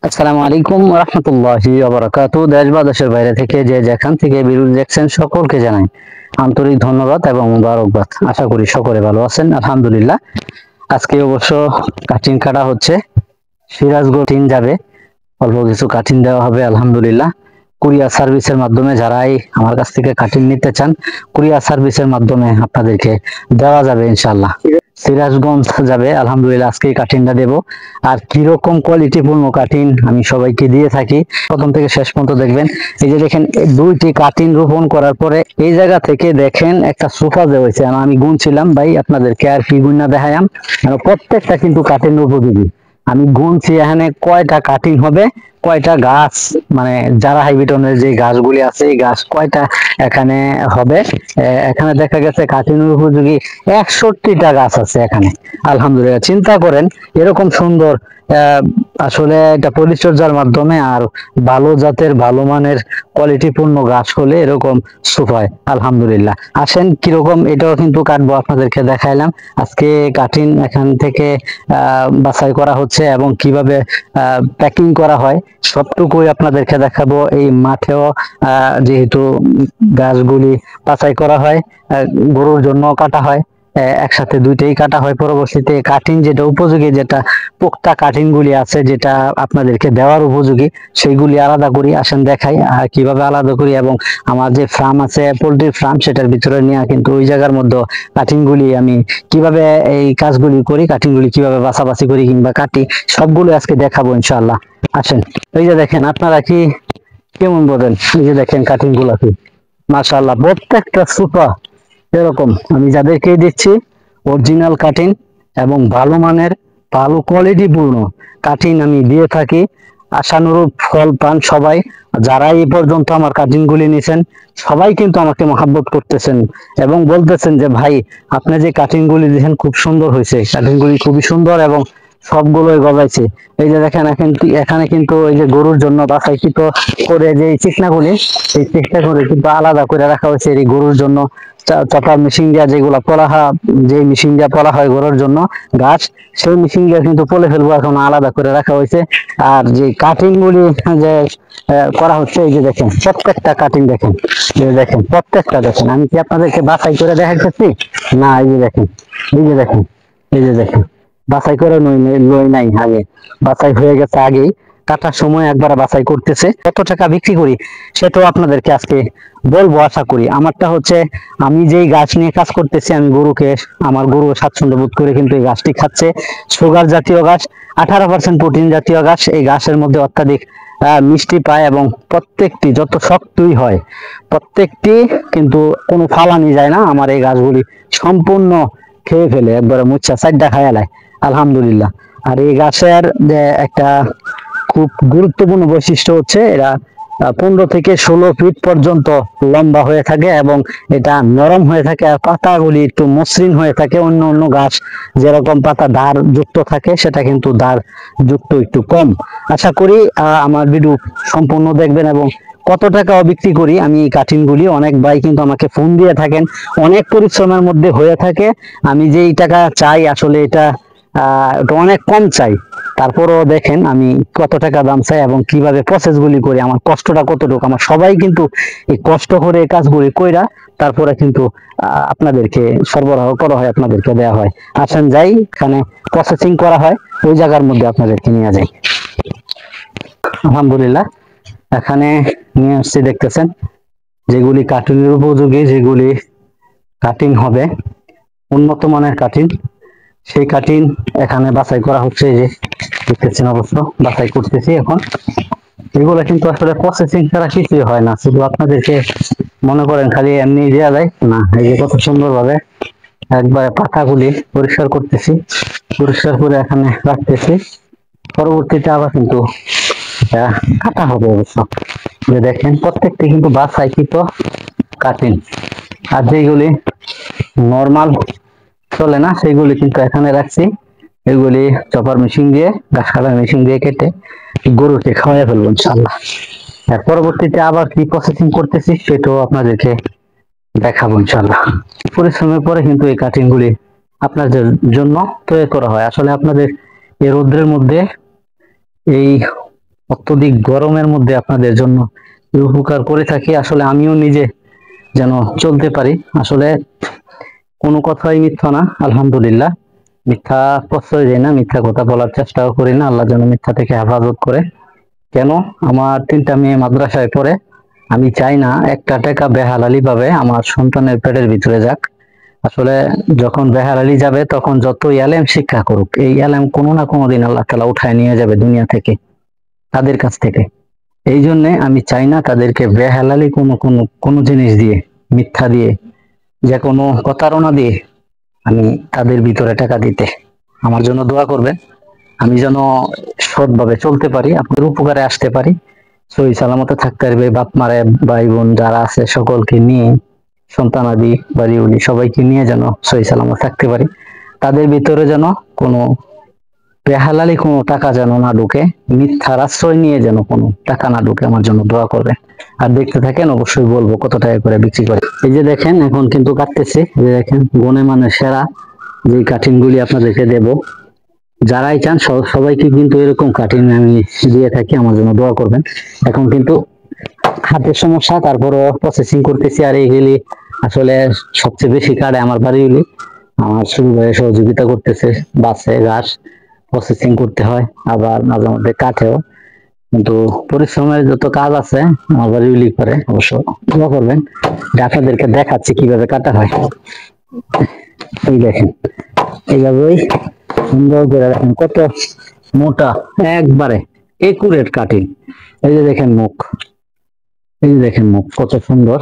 আসসালামু আলাইকুম রহমতুল্লাহি ওয়া বারাকাতুহু। দেশ বা দেশের বাইরে থেকে যে যেখান থেকে ভিডিও দেখছেন সকলকে জানাই আন্তরিক ধন্যবাদ এবং মুবারকবাদ। আশা করি সকলে ভালো আছেন, আলহামদুলিল্লাহ। আজকে অবশ্য কাটিং কাটা হচ্ছে, সিরাজগঞ্জ টিন যাবে, অল্প কিছু কাটিং দেওয়া হবে আলহামদুলিল্লাহ। কুরিয়ার সার্ভিসের মাধ্যমে যারাই আমার কাছ থেকে কাটিং নিতে চান, কুরিয়ার সার্ভিসের মাধ্যমে আপনাদেরকে দেওয়া যাবে ইনশাআল্লাহ। সিরাজগঞ্জ যাবে আলহামদুলিল্লাহ। আজকে কাটিংটা দেব। আর কিরকম কোয়ালিটিপূর্ণ কাটিং আমি সবাইকে দিয়ে থাকি, প্রথম থেকে শেষ পর্যন্ত দেখবেন। এই যে দেখেন, এই দুইটি কাটিং রোপণ করার পরে এই জায়গা থেকে দেখেন একটা সোফা যে হয়েছে, আমি গুনছিলাম ভাই, আপনাদেরকে আর কি গুণা দেখাইলাম, প্রত্যেকটা কিন্তু কাটিং উপযোগী। আমি গুনছি এখানে কয়টা কাটিং হবে, কয়টা গাছ, মানে যারা হাইবিটনের যে গাছগুলি আছে এই গাছ কয়টা এখানে হবে। এখানে দেখা গেছে কাটিং উপযোগী 61টা গাছ আছে এখানে আলহামদুলিল্লাহ। চিন্তা করেন, এরকম সুন্দর আসলে এটা পরিচর্যার মাধ্যমে আর ভালো জাতের ভালো মানের কোয়ালিটিপূর্ণ গাছ হলে এরকম সুফায় আলহামদুলিল্লাহ। আসেন কিরকম এটাও কিন্তু কাটবো, আপনাদেরকে দেখাইলাম। আজকে কাটিং এখান থেকে বাছাই করা হচ্ছে এবং কিভাবে প্যাকিং করা হয় সবটুকুই আপনাদেরকে দেখাবো। এই মাঠেও যেহেতু গাছগুলি বাছাই করা হয়, গরুর জন্য কাটা হয়, একসাথে দুইটাই কাটা হয়। পরবর্তীতে কাটিং যেটা উপযোগী, যেটা পোক্তা কাটিং গুলি আছে যেটা আপনাদেরকে দেওয়ার উপযোগী, সেইগুলি আলাদা করি। আসেন দেখাই কিভাবে আলাদা করি। এবং আমার যে ফার্ম আছে পোল্ট্রি ফার্ম, সেটার ভিতরে নিয়ে কিন্তু ওই জায়গার মধ্যে কাটিং গুলি আমি কিভাবে এই কাজগুলি করি, কাটিং গুলি কিভাবে বাছাবাছি করি কিংবা কাটি, সবগুলো আজকে দেখাবো ইনশাআল্লাহ। আসেন, এই যে দেখেন, আপনারা কি কেমন বলেন? এই যে দেখেন কাটিং গুলা কি মাশাআল্লাহ, প্রত্যেকটা সুপার। এরকম আমি যাদেরকে দিচ্ছি অরিজিনাল কাটিং এবং ভালো মানের ভালো কোয়ালিটি পূর্ণ কাটিং আমি দিয়ে থাকি। আশানুরূপ ফল পান সবাই। যারা এই পর্যন্ত আমার কাটিং গুলি নিছেন সবাই কিন্তু আমাকে মহাব্বত করতেছেন এবং বলতেছেন যে ভাই, আপনি যে কাটিং গুলি দিয়েছেন খুব সুন্দর হয়েছে, কাটিং গুলি খুবই সুন্দর এবং সবগুলোই গজাইছে। এই যে দেখেন, এখানে কিন্তু এই যে গরুর জন্য বাছাইকৃত করে যে চিকনাগুলি, এই চিকনাগুলি কিন্তু আলাদা করে রাখা হয়েছে এই গরুর জন্য। চপার মেশিন দিয়া যেগুলা পলা হয়, যে মেশিন দিয়া পলা হয় গরুর জন্য গাছ, সেই মেশিন দিয়ে কিন্তু পলে ফেলবো, এখন আলাদা করে রাখা হয়েছে। আর যে কাটিং গুলি যে করা হচ্ছে, এই যে দেখেন প্রত্যেকটা কাটিং দেখেন, এই যে দেখেন প্রত্যেকটা দেখেন। আমি কি আপনাদেরকে বাছাই করে দেখাচ্ছি? না, এই যে দেখেন, এই যে দেখেন, এই যে দেখেন, বাছাই করে লই নাই, আগে বাছাই হয়ে গেছে। আগেই কাটার সময় একবার বাছাই করতেছে। কত টাকা বিক্রি করি সেটাও আপনাদেরকে আজকে বলবো। আশা করি আমারটা হচ্ছে, আমি যেই গাছ নিয়ে কাজ করতেছি, আমি গরুকে, আমার গরু স্বাচ্ছন্দ্য বোধ করে কিন্তু এই গাছটি খাচ্ছে। সুগার জাতীয় গাছ, 18% প্রোটিন জাতীয় গাছ। এই গাছের মধ্যে অত্যাধিক মিষ্টি পায় এবং প্রত্যেকটি যত শক্তই হয়, প্রত্যেকটি কিন্তু কোনো ফালানি যায় না। আমার এই গাছগুলি সম্পূর্ণ খেয়ে ফেলে, একবারে মুচ্ছা চারটা খায়ালায় আলহামদুলিল্লাহ। আর এই গাছের যে একটা খুব গুরুত্বপূর্ণ বৈশিষ্ট্য হচ্ছে, এরা 15 থেকে 16 ফিট পর্যন্ত লম্বা হয়ে থাকে এবং এটা নরম হয়ে থাকে। আর পাতাগুলি একটু মসৃণ হয়ে থাকে। অন্য অন্য গাছ যেরকম পাতা ধার যুক্ত থাকে, সেটা কিন্তু ধার যুক্ত একটু কম। আশা করি আমার ভিডিও সম্পূর্ণ দেখবেন। এবং কত টাকাও বিক্রি করি আমি এই কাটিং গুলি, অনেক ভাই কিন্তু আমাকে ফোন দিয়ে থাকেন, অনেক পরিশ্রমের মধ্যে হয়ে থাকে। আমি যেই টাকা চাই আসলে এটা অনেক কম চাই। তারপরও দেখেন আমি কত টাকা দাম চাই এবং কিভাবে প্রসেস গুলি করি, আমার কষ্টটা কতটুকু। আমার সবাই কিন্তু এই কষ্ট করে এই কাজগুলি কইরা তারপরে কিন্তু আপনাদেরকে সরবরাহ করা হয়, আপনাদেরকে দেওয়া হয়। আসেন যাই, এখানে প্রসেসিং করা হয়, ওই জায়গার মধ্যে আপনাদেরকে নিয়ে যাই। আলহামদুলিল্লাহ, এখানে নিয়ে আসছি, দেখতেছেন যেগুলি কাটিংয়ের উপযোগী, যেগুলি কাটিং হবে উন্নত মানের কাটিং, সেই কাটিং এখানে বাছাই করা হচ্ছে। এই যে দেখতেছেন, অবশ্য বাছাই করতেছি এখন। এগুলো কিন্তু আসলে প্রসেসিং ছাড়া কিছুই হয় না, শুধু আপনাদেরকে মনে করেন খালি এমনি দেওয়া যায় না। এই যে কত সুন্দর ভাবে একবার পাতাগুলি পরিষ্কার করতেছি, পরিষ্কার করে এখানে রাখতেছি। পরবর্তীতে আবার কিন্তু এটা কাটা হবে অবশ্য। যে দেখেন প্রত্যেকটি কিন্তু বাছাইকৃত কাটিং। আর যেগুলি নর্মাল চলে না, সেইগুলি কিন্তু এখানে রাখছি। এগুলি চপার মেশিন দিয়ে, ঘাস কাটার মেশিন দিয়ে কেটে গরুকে খাওয়াই ফেলবো ইনশাআল্লাহ। আর পরবর্তীতে আবার কি প্রসেসিং করতেছি সেটাও আপনাদেরকে দেখাবো ইনশাআল্লাহ। পরিশ্রমের পরে কিন্তু এই কাটিং গুলি আপনাদের জন্য তৈরি করা হয়। আসলে আপনাদের এই রোদ্রের মধ্যে এই অত্যধিক গরমের মধ্যে আপনাদের জন্য এই উপকার করে থাকি। আসলে আমিও নিজে যেন চলতে পারি। আসলে কোনো কথাই মিথ্যা না, আলহামদুলিল্লাহ। মিথ্যা প্রশ্রয় দেয় না, মিথ্যা কথা বলার চেষ্টাও করি না। আল্লাহ যেন মিথ্যা থেকে হেফাজত করে। কেন, আমার 3টা মেয়ে মাদ্রাসায় পড়ে, আমি চাই না একটা টাকা বেহালালি ভাবে আমার সন্তানের পেটের ভিতরে যাক। আসলে যখন বেহালালি যাবে তখন যত এলেম শিক্ষা করুক, এই এলেম কোনো না কোনো দিন আল্লাহ তাআলা উঠায় নিয়ে যাবে দুনিয়া থেকে, তাদের কাছ থেকে। এই জন্যে আমি চাই না তাদেরকে বেহালালি কোনো জিনিস দিয়ে, মিথ্যা দিয়ে, যে কোনো প্রতারণা দিয়ে আমি তাদের ভিতরে টাকা দিতে। আমার জন্য দোয়া করবেন, আমি যেন সৎভাবে চলতে পারি, আপনার উপকারে আসতে পারি, সহি সালামতে থাকতে পারবে। বাপ মারে, ভাই বোন যারা আছে সকলকে নিয়ে, সন্তানাদি বাড়িওয়ালি সবাইকে নিয়ে যেন সহি সালামতে থাকতে পারি। তাদের ভিতরে যেন কোনো বেহালালি কোনো টাকা যেন না ঢুকে, মিথ্যার আশ্রয় নিয়ে যেন কোনো টাকা না ঢুকে। আমার জন্য দোয়া করবে। আর দেখতে থাকেন, অবশ্যই বলবো কত টাকা করে বিক্রি করে। এই যে দেখেন, এখন কিন্তু কাটতেছি। এই যে দেখেন, গুণে মানে সেরা যে কাঠিন গুলি আপনাদেরকে দেব। যারাই চান সবাইকে কিন্তু এরকম কাঠিন আমি দিয়ে থাকি। আমার জন্য দোয়া করবেন। এখন কিন্তু হাতের সমস্যা, তারপরও প্রসেসিং করতেছি। আর এইগুলি আসলে সবচেয়ে বেশি কাটে আমার বাড়িগুলি। আমার শুরু ভাই সহযোগিতা করতেছে, বাসে ঘাস প্রসেসিং করতে হয়, আবার মাঝে মধ্যে কাটেও। কিন্তু পরিশ্রমের যত কাজ আছে আমার বাড়িগুলি করে। অবশ্য দোয়া করবেন। যে আপনাদেরকে দেখাচ্ছি কিভাবে কাটা হয়। এই দেখেন, এইভাবেই সুন্দর করে দেখেন, কত মোটা, একবারে একুরেট কাটিং। এই যে দেখেন মুখ, এই যে দেখেন মুখ কত সুন্দর।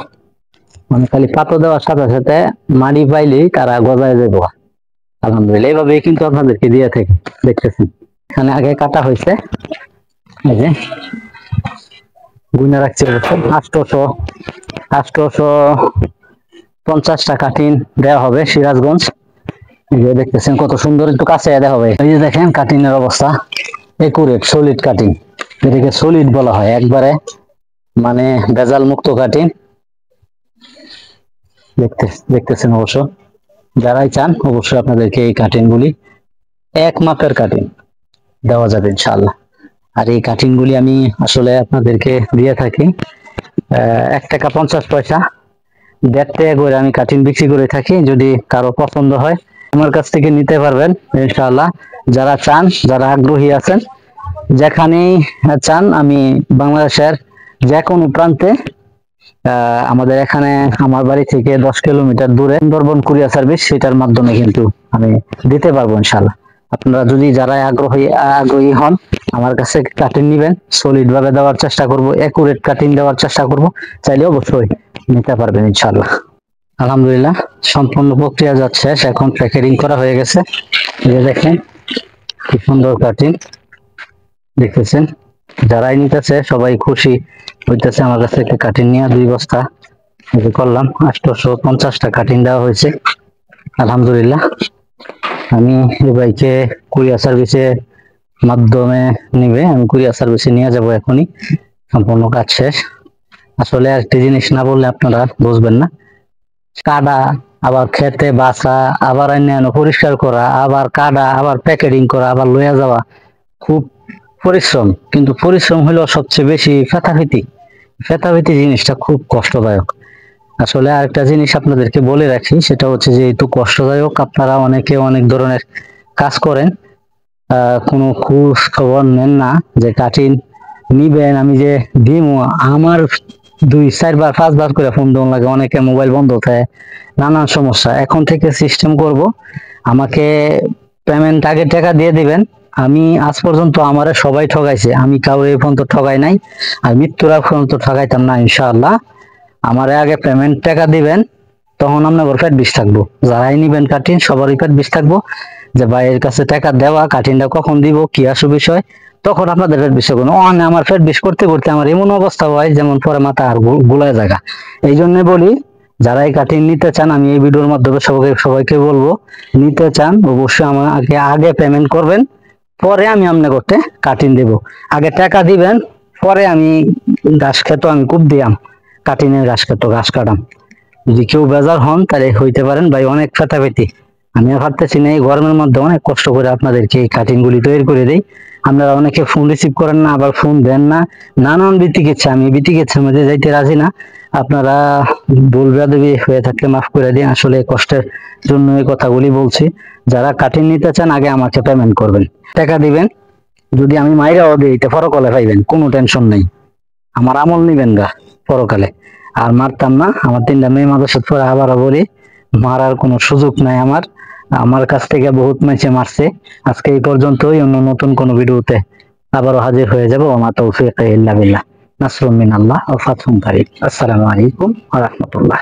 মানে খালি পাতা দেওয়ার সাথে সাথে মাড়ি পাইলেই তারা গজায় যাবো। আলহামদুলিল্লাহ, এইভাবেই কিন্তু আপনাদেরকে দিয়ে থাকি। দেখতেছেন, এখানে আগে কাটা হয়েছে। এই যে গুইনা রাখছি, 850টা কাটিং দেওয়া হবে সিরাজগঞ্জ। এই যে দেখতেছেন কত সুন্দর, একটু কাছে দেওয়া হবে। এই যে দেখেন কাটিং এর অবস্থা, একুরেট সলিড কাটিং। এটাকে সলিড বলা হয়, একবারে মানে ভেজাল মুক্ত কাটিং। দেখতেছেন অবশ্য, যারাই চান অবশ্যই আপনাদেরকে এই কাটিং গুলি, এক মাপের কাটিং দেওয়া যাবে ইনশাআল্লাহ। আর এই কাটিং গুলি আমি আসলে আপনাদেরকে দিয়ে থাকি 1 টাকা 50 পয়সা, 1.5 টাকা করে আমি কাটিং বিক্রি করে থাকি। যদি কারো পছন্দ হয় আমার কাছ থেকে নিতে পারবেন ইনশাআল্লাহ। যারা চান, যারা আগ্রহী আছেন, যেখানেই চান, আমি বাংলাদেশের যে কোনো প্রান্তে, আমাদের এখানে আমার বাড়ি থেকে 10 কিলোমিটার দূরে সুন্দরবন কুরিয়ার সার্ভিস, সেটার মাধ্যমে কিন্তু আমি দিতে পারবো ইনশাআল্লাহ। আপনারা যদি যারা আগ্রহী হন, আমার কাছে কাটিং নিবেন, সলিড ভাবে দেওয়ার চেষ্টা করব, একুরেট কাটিং দেওয়ার চেষ্টা করব। চাইলে অবশ্যই নিতে পারবেন ইনশাআল্লাহ। আলহামদুলিল্লাহ, সম্পূর্ণ প্রক্রিয়াজাত শেষ, এখন প্যাকেটিং করা হয়ে গেছে। এই যে দেখেন কি সুন্দর কাটিং, দেখতেছেন। যারাই নিতেছে সবাই খুশি হইতেছে। আমার কাছ থেকে কাটিং নিয়ে 2 বস্তা করলাম, 850টা কাটিং দেওয়া হয়েছে আলহামদুলিল্লাহ। আমি এই ভাইকে কুরিয়ার সার্ভিসে মাধ্যমে নিবে, আমি কুরিয়ার সার্ভিসে নিয়ে যাব এখনই। সম্পূর্ণ কাজ শেষ। আসলে একটি জিনিস না বললে আপনারা বুঝবেন না, কাটা, আবার খেতে বাছা, আবার অন্যান্য পরিষ্কার করা, আবার কাটা, আবার প্যাকেটিং করা, আবার লইয়া যাওয়া, খুব পরিশ্রম। কিন্তু পরিশ্রম হলো সবচেয়ে বেশি ফেতাফেতি জিনিসটা খুব কষ্টদায়ক। আসলে আরেকটা জিনিস আপনাদেরকে বলে রাখি, সেটা হচ্ছে যে একটু কষ্টদায়ক। আপনারা অনেকে অনেক ধরনের কাজ করেন, কোনো খোঁজ খবর নেন না যে কাটিং নিবেন, আমি যে দিব। আমার 2, 4 বার 5 বার করে ফোন দেওয়া লাগে, অনেকে মোবাইল বন্ধ থাকে, নানান সমস্যা। এখন থেকে সিস্টেম করব, আমাকে পেমেন্ট আগে টাকা দিয়ে দিবেন। আমি আজ পর্যন্ত আমারে সবাই ঠকাইছে, আমি কাউরে এই পর্যন্ত ঠকাই নাই, আর মৃত্যুর আগ পর্যন্ত ঠকাইতাম না ইনশাআল্লাহ। আমারে আগে পেমেন্ট টাকা দিবেন, তখন আপনার পেট বিষ থাকবো। যারাই নিবেন কাটিং সবারই পেট বিষ থাকবো যে ভাইয়ের কাছে টাকা দেওয়া, কাটিংটা কখন দিব, কি আসু বিষয়। তখন আপনাদের পেট বিষ করবো। আমার পেট বিষ করতে করতে আমার এমন অবস্থা হয় যেমন পরে মাথা আর গুলায় জায়গা। এই জন্য বলি, যারা এই কাটিং নিতে চান, আমি এই ভিডিওর মাধ্যমে সবাইকে বলবো, নিতে চান অবশ্যই আমাকে আগে পেমেন্ট করবেন, পরে আমি আপনাকে করতে কাটিং দেব। আগে টাকা দিবেন, পরে আমি ঘাস খেত আমি খুব দিয়াম, কাটিং এর ঘাস কাটাম। যদি কেউ বেজার হন তাহলে হইতে পারেন ভাই অনেক ফেতাফেতি, আমি আর পারতেছি না, এই গরমের মধ্যে অনেক কষ্ট করে আপনাদেরকে এই কাটিং গুলি তৈরি করে দেই। আপনারা অনেকে ফোন রিসিভ করেন না, আবার ফোন দেন না, নানান বিতিকিচ্ছা, আমি বিতিকিচ্ছার মধ্যে যাইতে রাজি না। আপনারা ভুল বেয়াদবি হয়ে থাকলে মাফ করে দিন, আসলে কষ্টের জন্য এই কথাগুলি বলছি। যারা কাটিং নিতে চান আগে আমাকে পেমেন্ট করবেন, টাকা দিবেন, যদি আমি মাইরাও দিই তো পরকালে পাইবেন, কোনো টেনশন নেই। আমার আমল নিবেন গা পরকালে। আর মারতাম না, আমার 3টা মেয়ে মাদ্রাসা পড়ে, আবারও বলি মারার কোনো সুযোগ নাই আমার। আমার কাছ থেকে বহুত মেচে মারছে। আজকে এই পর্যন্তই, অন্য নতুন কোনো ভিডিওতে আবারও হাজির হয়ে যাব। ওয়া মা তৌফিক ইল্লা বিল্লাহ, নাসরুম মিনাল্লাহ ওয়া ফাতহুন কারীব। আসসালামু আলাইকুম ওয়া রাহমাতুল্লাহ।